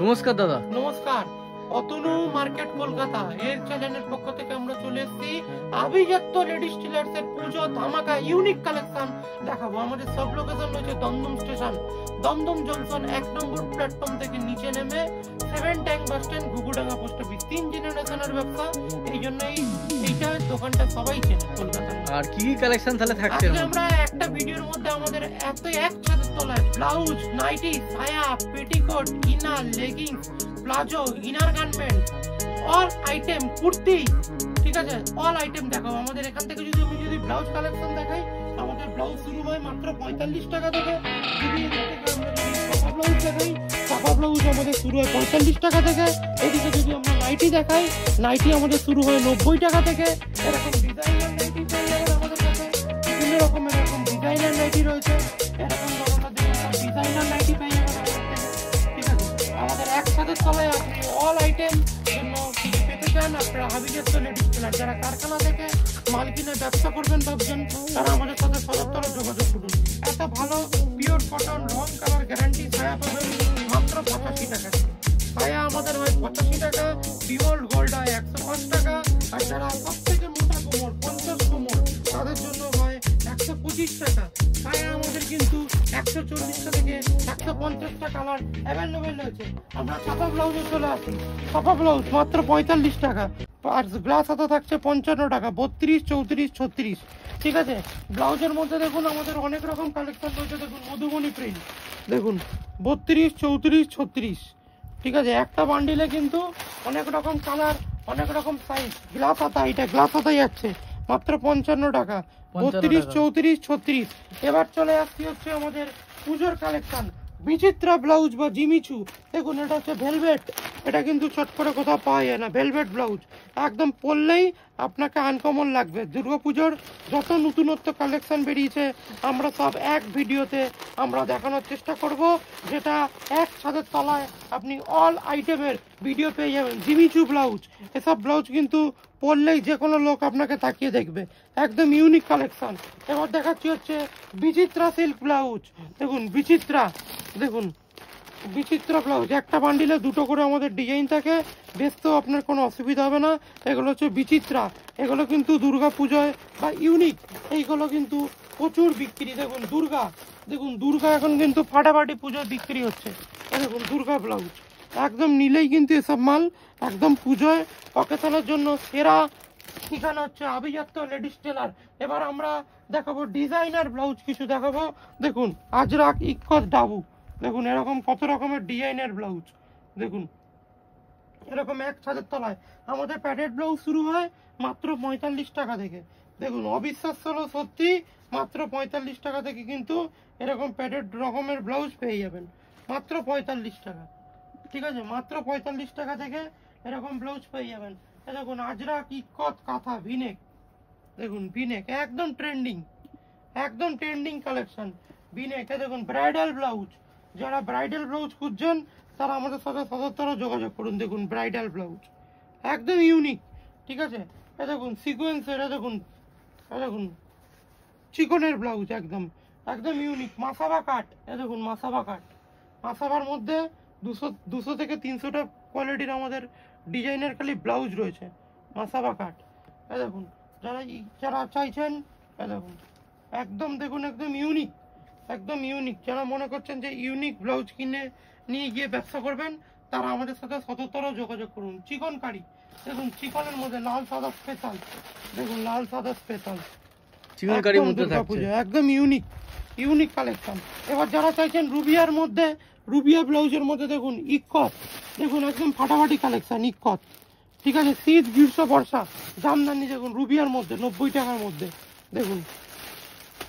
নমস্কার দাদা। নমস্কার। অতনু মার্কেট কলকাতা এর চ্যানেলের পক্ষ থেকে আমরা চলে এসেছি আভিজাত্য লেডিস টেলার্স এর পুজো ধামাকা ইউনিক কালেকশন দেখাবো। আমাদের সব লোকেশন রয়েছে দমদম স্টেশন, দমদম জংশন 1 নম্বর প্ল্যাটফর্ম থেকে নিচে নেমে 7 tank bus stand, Ghughudanga post office. 3 জেনারেশনের ব্যবসা, এই জন্যই এইটা দোকানটা সবাই চেনে কলকাতার। আর কি কি কালেকশন তাহলে থাকছে? আজকে আমরা একটা ভিডিওর মধ্যে আমাদের এত এক ছাদের তলায় ব্লাউজ, নাইটি, সায়া, petticoat, inner, leggings, palazzo, inner garment, all item, kurti, ঠিক আছে, অল আইটেম দেখাবো। আমাদের এখান থেকে যদি ব্লাউজ কালেকশন দেখাই, আমাদের ব্লাউজ শুরু হয় মাত্র 45 টাকা থেকে। যদি চাপা ব্লাউজ দেখাই, চাপা ব্লাউজ আমাদের শুরু হয় 45 টাকা থেকে। এদিকে যদি আমরা নাইটি দেখাই, নাইটি আমাদের শুরু হয় 90 টাকা থেকে। এরকম ডিজাইনার নাইটি পেয়ে যাবেন আমাদের কাছে, বিভিন্ন রকমের এরকম ডিজাইনার নাইটি রয়েছে। এরকম ধরনের ডিজাইনার নাইটি পেয়ে যাবেন আমাদের থেকে, ঠিক আছে। আমাদের একসাথে তলায় আপনি অল আইটেম জন্য পেতে চান আপনারা আভিজাত্য লেডিস টেলার। যারা কারখানা থেকে মাল কিনে ব্যবসা করবেন ভাবছেন, তারা আমাদের সাথে সদর যোগাযোগ করুন। একটা ভালো পিওর কটন রং কালার গ্যারান্টি সায়া পাবেন মাত্র 85 টাকা। সায়া আমাদের হয় 85 টাকা, পিওর গোল্ড হয় 105 টাকা। আর যারা সব থেকে মোটা কোমর 50 কোমর, তাদের জন্য হয় 125 টাকা। সায়া আমাদের কিন্তু 140 থেকে 150 টাকা কালার অ্যাভেলেবেল রয়েছে। আমরা ছাপা ব্লাউজে চলে আসি। ছাপা ব্লাউজ মাত্র 45 টাকা, আর গ্লাস হাতা থাকছে 55 টাকা, 32, 34, 36, ঠিক আছে। ব্লাউজের মধ্যে দেখুন আমাদের অনেক রকম কালেকশন রয়েছে। দেখুন মধুবনী প্রিন্ট, দেখুন 32, 34, 36, ঠিক আছে। একটা বান্ডিলে কিন্তু অনেক রকম কালার, অনেক রকম সাইজ। গ্লাস হাতা, এটা গ্লাস হাতাই যাচ্ছে মাত্র 55 টাকা, 32, 34, 36। এবার চলে আসছি হচ্ছে আমাদের পুজোর কালেকশন, বিচিত্রা ব্লাউজ বা জিমিচু। দেখুন এটা হচ্ছে ভেলভেট, এটা কিন্তু চট করে কোথাও পাওয়া যায় না। ভেলভেট ব্লাউজ একদম পরলেই আপনাকে আনকমন লাগবে। দুর্গাপুজোর যত নতুনত্ব কালেকশন বেরিয়েছে আমরা সব এক ভিডিওতে আমরা দেখানোর চেষ্টা করব, যেটা এক ছাদের তলায় আপনি অল আইটেমের ভিডিও পেয়ে যাবেন। জিমিচু ব্লাউজ, এসব ব্লাউজ কিন্তু পরলেই যে কোনো লোক আপনাকে তাকিয়ে দেখবে, একদম ইউনিক কালেকশন। এবার দেখাচ্ছি হচ্ছে বিচিত্রা সিল্ক ব্লাউজ। দেখুন বিচিত্রা, দেখুন বিচিত্রা ব্লাউজ, একটা বান্ডিলে দুটো করে আমাদের ডিজাইন থাকে, বেচতেও আপনার কোনো অসুবিধা হবে না। এগুলো হচ্ছে বিচিত্রা, এগুলো কিন্তু দুর্গা পুজোয় বা ইউনিক, এইগুলো কিন্তু প্রচুর বিক্রি। দেখুন দুর্গা, দেখুন দুর্গা এখন কিন্তু ফাটাফাটি পুজোয় বিক্রি হচ্ছে। দেখুন দুর্গা ব্লাউজ একদম নিলেই কিন্তু এসব মাল একদম পুজোয় অকেশনের জন্য সেরা ঠিকানা হচ্ছে আভিজাত্য লেডিস টেলার। এবার আমরা দেখাবো ডিজাইনার ব্লাউজ কিছু দেখাবো। দেখুন আজরাক, ইক্কত, ডাবু, দেখুন এরকম কত রকমের ডিজাইনার ব্লাউজ। দেখুন এরকম এক ছাদের তলায় আমাদের প্যাডেড ব্লাউজ শুরু হয় মাত্র 45 টাকা থেকে। দেখুন অবিশ্বাস্য হলো সত্যি, মাত্র 45 টাকা থেকে কিন্তু এরকম প্যাডেড রকমের ব্লাউজ পেয়ে যাবেন মাত্র 45 টাকা, ঠিক আছে। মাত্র 45 টাকা থেকে এরকম ব্লাউজ পেয়ে যাবেন। দেখুন আজরাক, ইক্কত, কাঁথা, ভিনেক, দেখুন ভিনেক একদম ট্রেন্ডিং, একদম ট্রেন্ডিং কালেকশন ভিনেক। দেখুন ব্রাইডাল ব্লাউজ, যারা ব্রাইডাল ব্লাউজ খুঁজছেন তারা আমাদের সাথে সদর যোগাযোগ করুন। দেখুন ব্রাইডাল ব্লাউজ একদম ইউনিক, ঠিক আছে। এ দেখুন সিকোয়েন্সের, দেখুন দেখুন চিকনের ব্লাউজ একদম একদম ইউনিক। মাসাবা কাট, দেখুন মাসাবা কাট, মাসাবার মধ্যে 200 থেকে 300টা কোয়ালিটির আমাদের ডিজাইনের খালি ব্লাউজ রয়েছে। মাসাবা কাট, দেখুন যারা চাইছেন, দেখুন একদম, দেখুন একদম ইউনিক, একদম ইউনিক। যারা মনে করছেন যে ইউনিক ব্লাউজ কিনে নিয়ে গিয়ে ব্যবসা করবেন, তারা আমাদের সাথে সদর যোগাযোগ করুন। চিকন কারি, দেখুন চিকনের মধ্যে লাল সাদা স্পেশাল, দেখুন লাল সাদা স্পেশাল চিকন কারির মধ্যে থাকছে, একদম ইউনিক, ইউনিক কালেকশন। এবার যারা চাইছেন রুবিয়ার মধ্যে, রুবিয়া ব্লাউজের মধ্যে দেখুন ইক্কত, দেখুন একদম ফাটাফাটি কালেকশন ইক্কত, ঠিক আছে। শীত, গ্রীষ্ম, বর্ষা, জামদানি, দেখুন রুবিয়ার মধ্যে 90 টাকার মধ্যে। দেখুন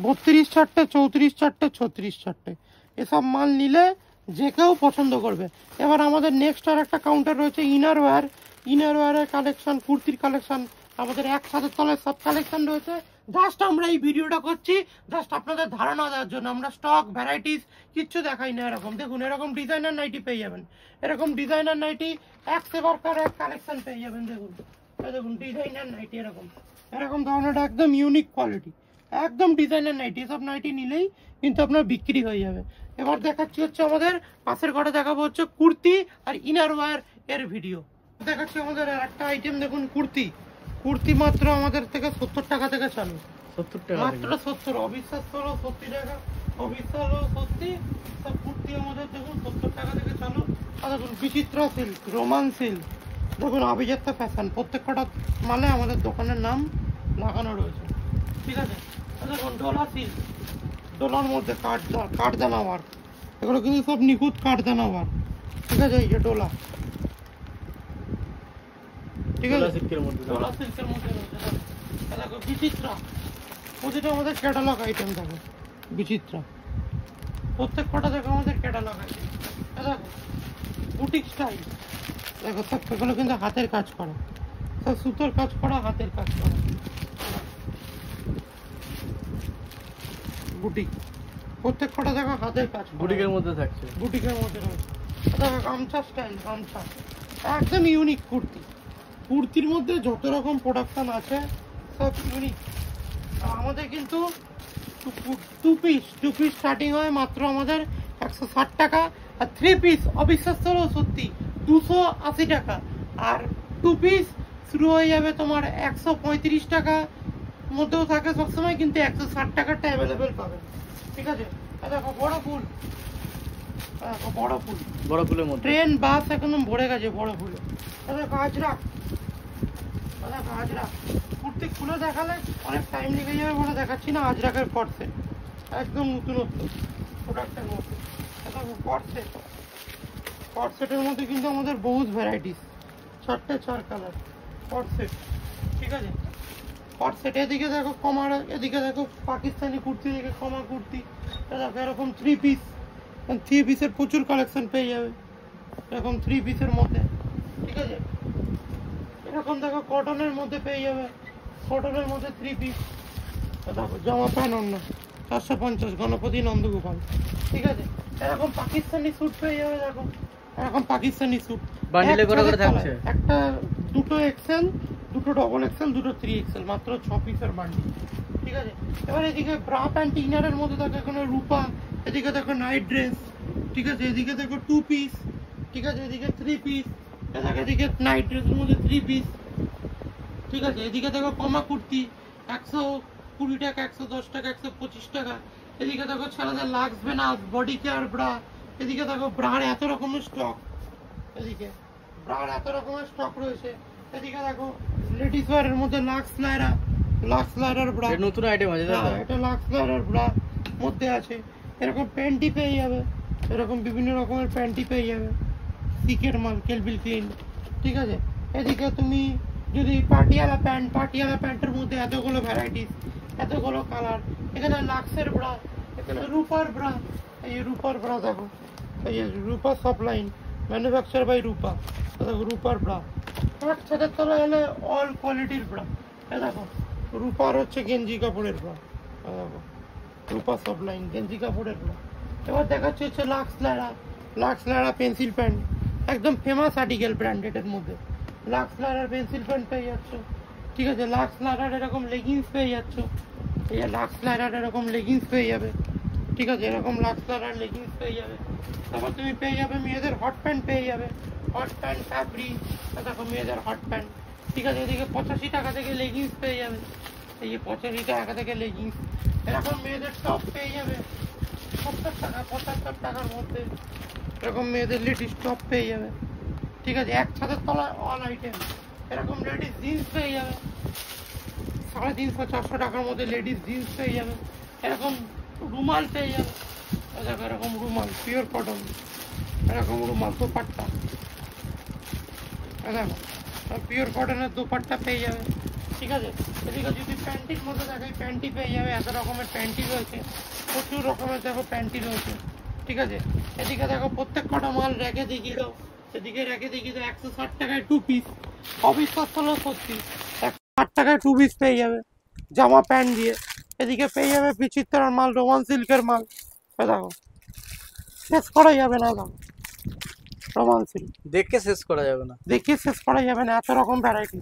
32 চারটে, 34 চারটে, 36 চারটে, এসব মাল নিলে যে কেউ পছন্দ করবে। এবার আমাদের নেক্সট আর একটা কাউন্টার রয়েছে ইনার ওয়্যার, ইনার ওয়্যারের কালেকশন, কুর্তির কালেকশন, আমাদের এক ছাদের তলায় সব কালেকশন রয়েছে। জাস্ট আমরা এই ভিডিওটা করছি জাস্ট আপনাদের ধারণা দেওয়ার জন্য, আমরা স্টক ভ্যারাইটিস কিচ্ছু দেখাই না। এরকম দেখুন এরকম ডিজাইনার নাইটি পেয়ে যাবেন, এরকম ডিজাইনার নাইটি এক সেবার এক কালেকশন পেয়ে যাবেন। দেখুন দেখুন ডিজাইনার নাইটি এরকম এরকম ধরনের একদম ইউনিক কোয়ালিটি, একদম ডিজাইনার নাইটি। এসব নাইটি নিলেই কিন্তু আপনার বিক্রি হয়ে যাবে। এবার দেখাচ্ছি হচ্ছে আমাদের পাশের ঘরে দেখাবো হচ্ছে কুর্তি আর ইনার ওয়্যার এর ভিডিও। দেখাচ্ছি আমাদের একটা আইটেম, দেখুন কুর্তি। কুর্তি মাত্র আমাদের থেকে 70 টাকা থেকে চালু, 70 টাকা মাত্র 70। অবিশ্বাস্য হলো 70 টাকা, অবিশ্বাস হলো সত্যি। সব কুর্তি আমাদের দেখুন 70 টাকা থেকে চালু। আর দেখুন বিচিত্রা সিল্ক, রোমান সিল্ক, দেখুন অভিজাত্য ফ্যাশন, প্রত্যেকটা মালে আমাদের দোকানের নাম লাগানো রয়েছে, ঠিক আছে। আর দেখুন ডোলা সিল্ক, ডোলার মধ্যে কাঠদানা ওয়ার্ক, এগুলো কিন্তু সব নিখুঁত কাঠদানা ওয়ার্ক, ঠিক আছে। এই যে ডোলা, ঠিক আছে, সিল্কের মধ্যে ডোলা সিল্কের মধ্যে রয়েছে। দেখো বিচিত্রা, প্রতিটা আমাদের ক্যাটালগ আইটেম দেখো বিচিত্রা, প্রত্যেক কটা দেখো আমাদের ক্যাটালগ আইটেম। দেখো বুটিক স্টাইল, দেখো সব এগুলো কিন্তু হাতের কাজ করা, সব সুতোর কাজ করা, হাতের কাজ করা বুটিক, প্রত্যেক কটা দেখো হাতের কাজ করা। বুটিকের মধ্যে থাকছে, বুটিকের মধ্যে রয়েছে। দেখো গামছা স্টাইল, গামছা একদম ইউনিক কুর্তি। কুর্তির মধ্যে যত রকম প্রোডাকশন আছে সব ইউনিক। আমাদের কিন্তু টু পিস স্টার্টিং হয় মাত্র আমাদের 160 টাকা, আর 3 পিস অবিশ্বাস্য হলেও সত্যি 280 টাকা, আর 2 পিস শুরু হয়ে যাবে তোমার 135 টাকা মধ্যেও থাকে সবসময়, কিন্তু 160 টাকাটা অ্যাভেলেবেল পাবে, ঠিক আছে। দেখো বড় ফুল, দেখো বড় ফুল, বড় ফুলের মধ্যে ট্রেন বাস একদম ভরে গেছে বড় ফুলে। দেখো আজরাক, দেখো আজরাক, কুর্তি খুলে দেখালে অনেক টাইম লেগে যাবে বলে দেখাচ্ছি না। আজরাকের কটসেট একদম নতুনত্ব প্রোডাক্টের মধ্যে। দেখো কটসেট, কটসেটের মধ্যে কিন্তু আমাদের বহুত ভ্যারাইটিস, 4 কালার কটসেট, ঠিক আছে। কটসেট এদিকে দেখো কমার, এদিকে দেখো পাকিস্তানি কুর্তি, এদিকে কমা কুর্তি। দেখো এরকম 3 পিস, 3 পিসের প্রচুর কালেকশন পেয়ে যাবে এরকম 3 পিসের মধ্যে, ঠিক আছে। এরকম দেখো কটনের মধ্যে পেয়ে যাবে, কটনের মধ্যে 3 পিস। দেখো জামা প্যান্ট অন্য 450 গণপতি নন্দগোপাল, ঠিক আছে। এরকম পাকিস্তানি স্যুট পেয়ে যাবে, দেখো এরকম পাকিস্তানি স্যুট বান্ডিলে করে করে থাকছে, একটা দুটো এক্সেল, দুটো ডবল এক্সেল, দুটো 3 এক্সেল, মাত্র 6 পিসের বান্ডিল, ঠিক আছে। এবার এদিকে ব্রা প্যান্ট ইনারের মধ্যে দেখো এখানে রূপা, এদিকে দেখো নাইট ড্রেস, ঠিক আছে। এদিকে দেখো 2 পিস, ঠিক আছে। এদিকে 3 পিস, এদিকে নাইট ড্রেসের মধ্যে 3 পিস, ঠিক আছে। এদিকে দেখো কমা কুর্তি 120 টাকা, 110 টাকা, 125 টাকা। এদিকে দেখো ছেলেদের লাক্স বেনাস, বডি কেয়ার ব্রা, এদিকে দেখো ব্রার এত রকমের স্টক, এদিকে ব্রার এত রকমের স্টক রয়েছে। এদিকে দেখো লেডিস ওয়্যারের মধ্যে লাক্স লায়রার ব্রা, নতুন আইটেম আছে দাদা, এটা লাক্স লায়রার ব্রা মধ্যে আছে। এরকম প্যান্টি পেয়ে যাবে, এরকম বিভিন্ন রকমের প্যান্টি পেয়ে যাবে, সিকের মাল, কেলবিল ক্লিন, ঠিক আছে। এদিকে তুমি যদি পাটিয়ালা প্যান্টের মধ্যে এতগুলো ভ্যারাইটিস, এতগুলো কালার, এখানে লাক্সের ব্রা, এখানে রূপার ব্রা, এই রূপার ব্রা দেখো, এই রূপা সাপ্লাইন, ম্যানুফ্যাকচার বাই রূপা, দেখো রূপার ব্রা। এক ছাদের তলায় হলে অল কোয়ালিটির ব্রা, দেখো রূপার হচ্ছে গেঞ্জি কাপড়ের ব্রা, দেখো রূপা সাপ্লাইন গেঞ্জি কাপড়ের ব্রা। এবার দেখাচ্ছে হচ্ছে লাক্স লায়রা পেন্সিল প্যান্ট, একদম ফেমাস আর্টিকেল ব্র্যান্ডেডের মধ্যে লাক্স লায়রার পেন্সিল প্যান্ট পেয়ে যাচ্ছ, ঠিক আছে। লাক্স লায়রার এরকম লেগিংস পেয়ে যাচ্ছ, এই লাক্স লায়রার এরকম লেগিংস পেয়ে যাবে, ঠিক আছে। এরকম লাক্স লায়রার লেগিংস পেয়ে যাবে। তারপর তুমি পেয়ে যাবে মেয়েদের হট প্যান্ট পেয়ে যাবে, হট প্যান্ট ফ্যাব্রিক, দেখো মেয়েদের হট প্যান্ট, ঠিক আছে। এদিকে 85 টাকা থেকে লেগিংস পেয়ে যাবে, এই যে 85 টাকা থেকে লেগিংস। এরকম মেয়েদের টপ পেয়ে যাবে 70 টাকা, 75 টাকার মধ্যে, এরকম মেয়েদের লেডিস টপ পেয়ে যাবে, ঠিক আছে। এক ছাদের তলায় অল আইটেম। এরকম লেডিস জিন্স পেয়ে যাবে 350-400 টাকার মধ্যে, লেডিস জিন্স পেয়ে যাবে। এরকম রুমাল পেয়ে যাবে, দেখো এরকম রুমাল পিওর কটন, এরকম রুমাল দোপাট্টা, দেখো পিওর কটনের দোপাট্টা পেয়ে যাবে, ঠিক আছে। এদিকে যদি প্যান্টির মধ্যে দেখাই, প্যান্টি পেয়ে যাবে, এত রকমের প্যান্টি রয়েছে, প্রচুর রকমের দেখো প্যান্টি রয়েছে, ঠিক আছে। এদিকে দেখো প্রত্যেক কটা মাল রেখে দেখিয়ে দাও, এদিকে রেখে দেখিয়ে দাও 160 টাকায় 2 পিস, অবিশ্বাস হলো সত্যি 160 টাকায় 2 পিস পেয়ে যাবে জামা প্যান্ট দিয়ে। এদিকে পেয়ে যাবে বিচিত্রার মাল, রোমান সিল্কের মাল, দেখো শেষ করা যাবে না, দেখো রোমান সিল্ক দেখে শেষ করা যাবে না, দেখে শেষ করা যাবে না, এত রকম ভ্যারাইটি।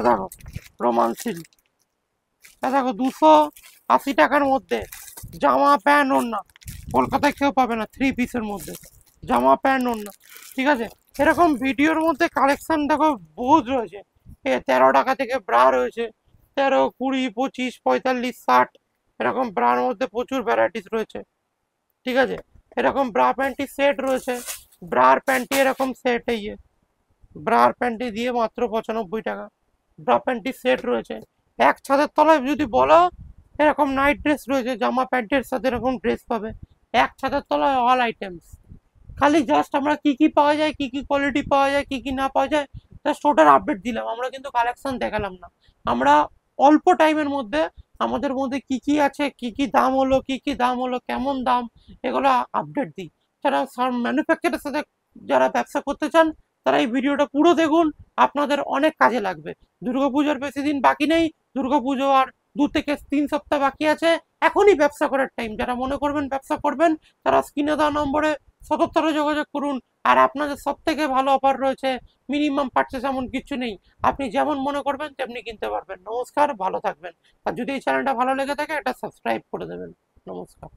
দেখো রোমান সিল্ক, দেখো 280 টাকার মধ্যে জামা প্যান্ট ওড়না, কলকাতায় কেউ পাবে না 3 পিসের মধ্যে, জামা প্যান্ট ওড়না, ঠিক আছে। এরকম ভিডিওর মধ্যে কালেকশন দেখো বহুত রয়েছে। 13 টাকা থেকে ব্রা রয়েছে, 13, 20, 25, 45, 60, এরকম ব্রার মধ্যে প্রচুর ভ্যারাইটিস রয়েছে, ঠিক আছে। এরকম ব্রা প্যান্টি সেট রয়েছে, ব্রার প্যান্টি এরকম সেট, এই ব্রার প্যান্টি দিয়ে মাত্র 95 টাকা ব্রা প্যান্টি সেট রয়েছে। এক ছাদের তলায় যদি বলো, এরকম নাইট ড্রেস রয়েছে, জামা প্যান্টের সাথে এরকম ড্রেস পাবে এক ছাদের তলায়, অল আইটেমস। খালি জাস্ট আমরা কি কি পাওয়া যায়, কি কি কোয়ালিটি পাওয়া যায়, কি কি না পাওয়া যায়, জাস্ট ওটার আপডেট দিলাম, আমরা কিন্তু কালেকশন দেখালাম না। আমরা অল্প টাইমের মধ্যে আমাদের মধ্যে কি কি আছে, কি কি দাম হলো, কি কি দাম হলো, কেমন দাম, এগুলো আপডেট দিই। যারা ম্যানুফ্যাকচারের সাথে যারা ব্যবসা করতে চান, তারা এই ভিডিওটা পুরো দেখুন, আপনাদের অনেক কাজে লাগবে। দুর্গাপুজোর বেশি দিন বাকি নেই, দুর্গাপুজো আর 2 থেকে 3 সপ্তাহ বাকি আছে। এখনই ব্যবসা করার টাইম। যারা মনে করবেন ব্যবসা করবেন, তারা স্ক্রিনে দেওয়া নম্বরে 77 যোগাযোগ করুন। আর আপনাদের সব থেকে ভালো অফার রয়েছে, মিনিমাম পারচেস এমন কিছু নেই, আপনি যেমন মনে করবেন তেমনি কিনতে পারবেন। নমস্কার, ভালো থাকবেন। আর যদি এই চ্যানেলটা ভালো লেগে থাকে, এটা সাবস্ক্রাইব করে দেবেন। নমস্কার।